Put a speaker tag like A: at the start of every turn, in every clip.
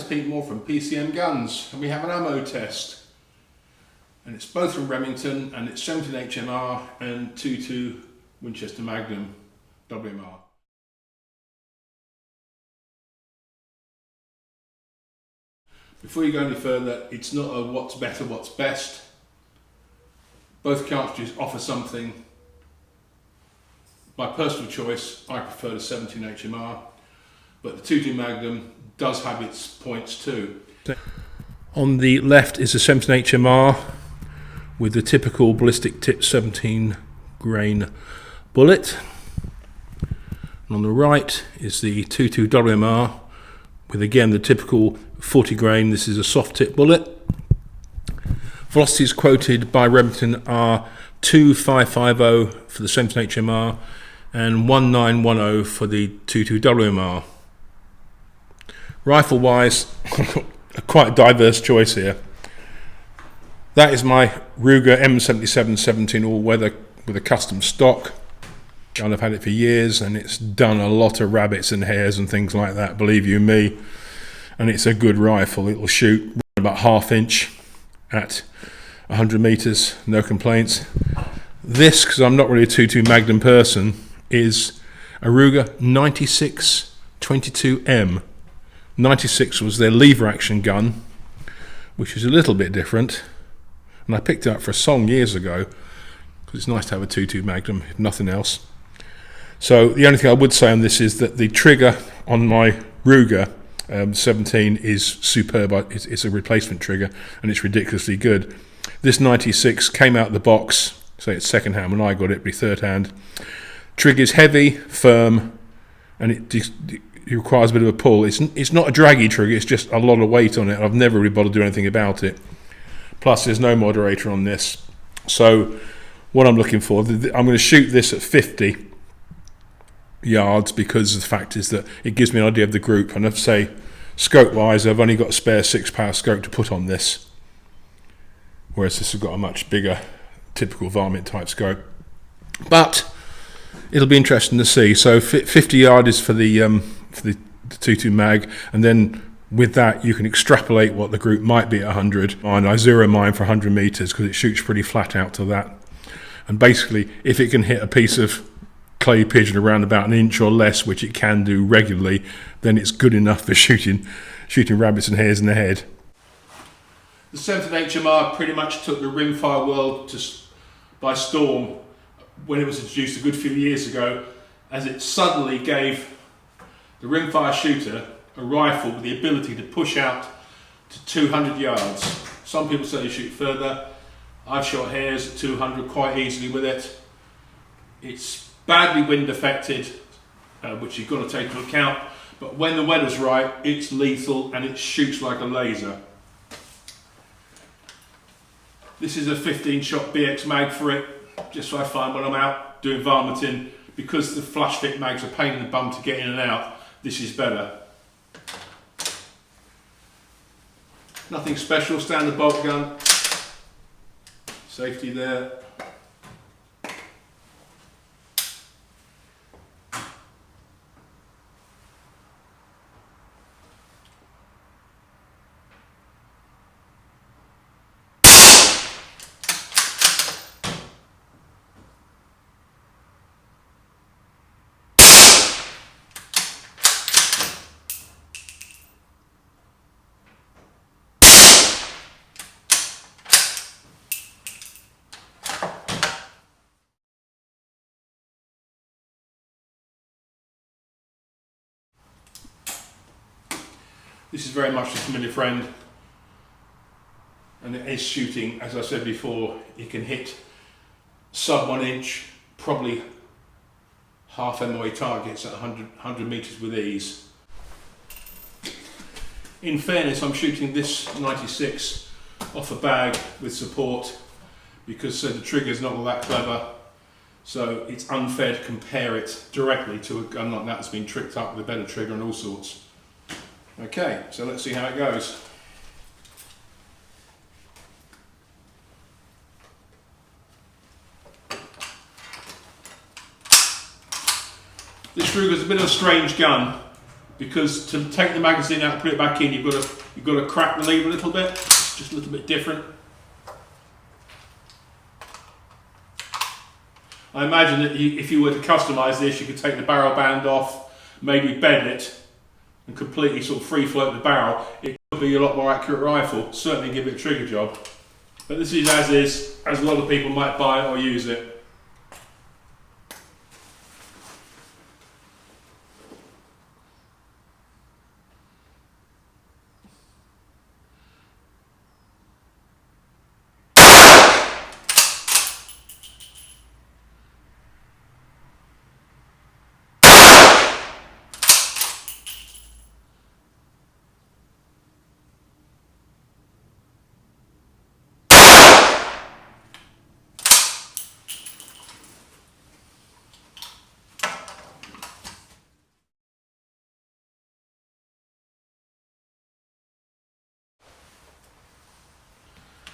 A: it's Pete Moore from PCM Guns, and we have an ammo test. And it's both from Remington, and it's 17 HMR and 22 Winchester Magnum WMR. Before you go any further, it's not a what's better, what's best. Both cartridges offer something. My personal choice, I prefer the 17 HMR, but the 22 Magnum does have its points too. On the left is the 17 HMR with the typical ballistic tip 17 grain bullet. And on the right is the 22 WMR with again the typical 40 grain. This is a soft tip bullet. Velocities quoted by Remington are 2550 for the 17 HMR and 1910 for the 22 WMR. Rifle wise, a quite diverse choice here. That is my Ruger M77 17 all weather with a custom stock. And I've had it for years, and it's done a lot of rabbits and hares and things like that, believe you me. And it's a good rifle. It'll shoot about ½ inch at 100 meters, no complaints. This, because I'm not really a 22 Magnum person, is a Ruger 96 22M. 96 was their lever action gun, which is a little bit different. And I picked it up for a song years ago, because it's nice to have a 22 Magnum, if nothing else. So the only thing I would say on this is that the trigger on my Ruger 17 is superb. It's a replacement trigger, and it's ridiculously good. This 96 came out of the box, so it's second hand. When I got it, it'd be third hand. Trigger's heavy, firm, and it requires a bit of a pull. It's not a draggy trigger, it's just a lot of weight on it. I've never really bothered to do anything about it. Plus, there's no moderator on this. So what I'm looking for, I'm going to shoot this at 50 yards because the fact is that it gives me an idea of the group. And I'd say, scope wise, I've only got a spare 6-power scope to put on this, whereas this has got a much bigger typical varmint type scope. But it'll be interesting to see. So 50 yard is for the 22 mag, and then with that you can extrapolate what the group might be at 100. And I zero mine for 100 meters because it shoots pretty flat out to that. And basically, if it can hit a piece of clay pigeon around about an inch or less, which it can do regularly, then it's good enough for shooting rabbits and hares in the head. The 17 HMR pretty much took the rimfire world by storm when it was introduced a good few years ago, as it suddenly gave the rimfire shooter a rifle with the ability to push out to 200 yards. Some people say you shoot further. I've shot hares at 200 quite easily with it. It's badly wind affected, which you've got to take into account, but when the weather's right, it's lethal and it shoots like a laser. This is a 15-shot BX mag for it, just so I find when I'm out doing varminting, because the flush fit mags are a pain in the bum to get in and out, this is better. Nothing special, standard bolt gun, safety there. This is very much a familiar friend, and it is shooting, as I said before, it can hit sub 1 inch, probably half MOA targets at 100 meters with ease. In fairness, I'm shooting this 96 off a bag with support because the trigger's not all that clever, so it's unfair to compare it directly to a gun like that that's been tricked up with a better trigger and all sorts. Okay, so let's see how it goes. This Ruger's a bit of a strange gun because to take the magazine out and put it back in, you've got to crack the lever a little bit, just a little bit different. I imagine that if you were to customise this, you could take the barrel band off, maybe bend it, and completely sort of free float the barrel. It could be a lot more accurate rifle, certainly give it a trigger job. But this is, as a lot of people might buy it or use it.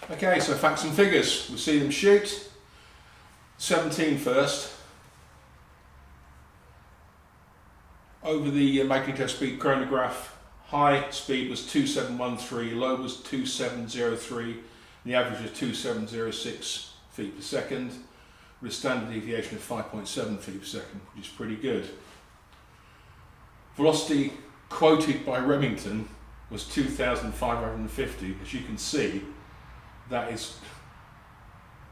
A: Okay, so facts and figures. We'll see them shoot. 17 first. Over the Magnum speed chronograph, high speed was 2713, low was 2703, and the average was 2706 feet per second, with a standard deviation of 5.7 feet per second, which is pretty good. Velocity quoted by Remington was 2,550. As you can see, that is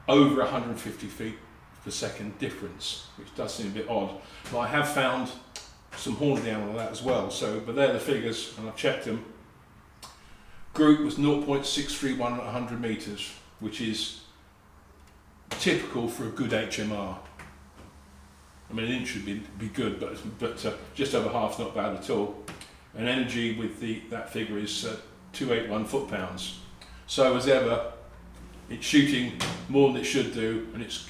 A: over 150 feet per second difference, which does seem a bit odd. But I have found some horn down on that as well. So, but they're the figures, and I've checked them. Group was 0.631 at 100 meters, which is typical for a good HMR. I mean, an inch should be good, but just over half's not bad at all. And energy with that figure is 281 foot-pounds. So as ever, it's shooting more than it should do, and it's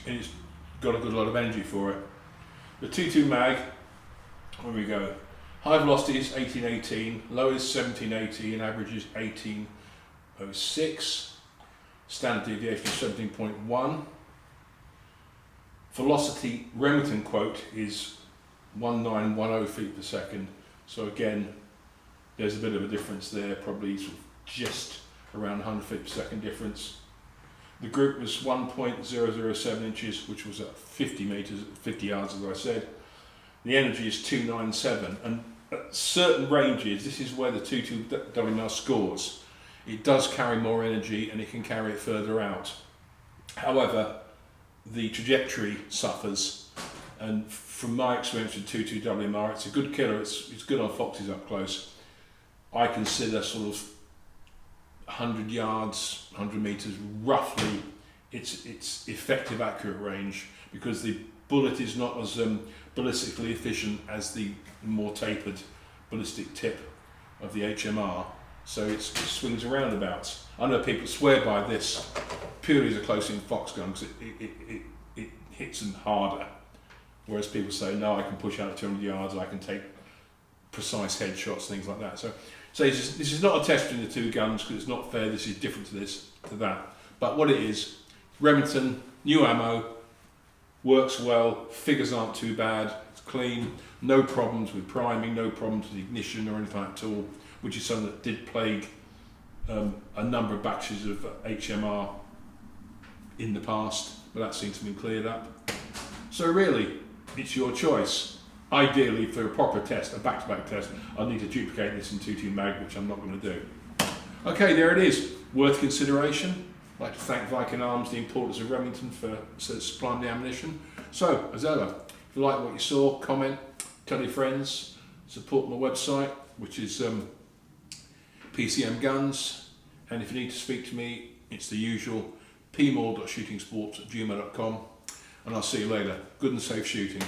A: got a good lot of energy for it. The 22 mag, where we go, high velocity is 1818, low is 1780, and average is 1806. Standard deviation is 17.1. Velocity Remington quote is 1910 feet per second. So again, there's a bit of a difference there, probably sort of just around 100 feet per second difference. The group was 1.007 inches, which was at 50 meters, 50 yards, as I said. The energy is 297, and at certain ranges, this is where the 22 WML scores. It does carry more energy, and it can carry it further out. However, the trajectory suffers, and from my experience with 22 WMR, it's a good killer. It's good on foxes up close. I consider sort of 100 yards, 100 meters, roughly its effective accurate range, because the bullet is not as ballistically efficient as the more tapered ballistic tip of the HMR, so it swings around about. I know people swear by this purely as a close-in fox gun, because it hits them harder, whereas people say, no, I can push out 200 yards, I can take precise headshots, things like that. So this is not a test between the two guns, because it's not fair. This is different to that. But what it is, Remington, new ammo, works well, figures aren't too bad, it's clean, no problems with priming, no problems with ignition or anything like that at all, which is something that did plague a number of batches of HMR in the past, but that seems to have been cleared up. So really, it's your choice. Ideally, for a proper test, a back-to-back test, I'll need to duplicate this in 22 mag, which I'm not going to do. Okay, there it is. Worth consideration. I'd like to thank Viking Arms, the importers of Remington, for supplying the ammunition. So, as ever, if you like what you saw, comment, tell your friends, support my website, which is PCM Guns, and if you need to speak to me, it's the usual pmoore.shootingsports@gmail.com, and I'll see you later. Good and safe shooting.